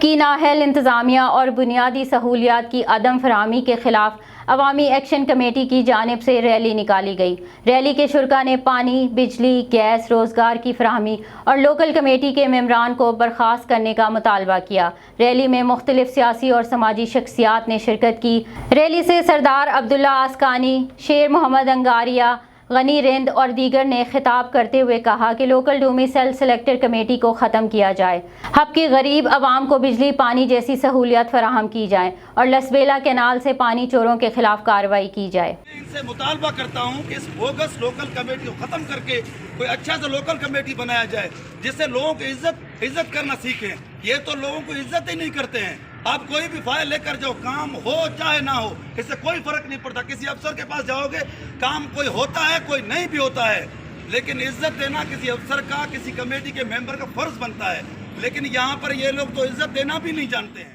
کی نااہل انتظامیہ اور بنیادی سہولیات کی عدم فراہمی کے خلاف عوامی ایکشن کمیٹی کی جانب سے ریلی نکالی گئی۔ ریلی کے شرکاء نے پانی، بجلی، گیس، روزگار کی فراہمی اور لوکل کمیٹی کے ممبران کو برخاست کرنے کا مطالبہ کیا۔ ریلی میں مختلف سیاسی اور سماجی شخصیات نے شرکت کی۔ ریلی سے سردار عبداللہ آسکانی، شیر محمد انگاریہ، غنی رند اور دیگر نے خطاب کرتے ہوئے کہا کہ لوکل ڈومیسائل سلیکٹر کمیٹی کو ختم کیا جائے، حب کی غریب عوام کو بجلی، پانی جیسی سہولیات فراہم کی جائیں اور لسبیلا کینال سے پانی چوروں کے خلاف کارروائی کی جائے۔ ان سے مطالبہ کرتا ہوں کہ اس بوگس لوکل کمیٹی کو ختم کر کے کوئی اچھا سا لوکل کمیٹی بنایا جائے جس سے لوگوں کی عزت کرنا سیکھیں۔ یہ تو لوگوں کو عزت ہی نہیں کرتے ہیں۔ آپ کوئی بھی فائل لے کر جاؤ، کام ہو چاہے نہ ہو، اس سے کوئی فرق نہیں پڑتا۔ کسی افسر کے پاس جاؤ گے، کام کوئی ہوتا ہے کوئی نہیں بھی ہوتا ہے، لیکن عزت دینا کسی افسر کا، کسی کمیٹی کے ممبر کا فرض بنتا ہے۔ لیکن یہاں پر یہ لوگ تو عزت دینا بھی نہیں جانتے ہیں۔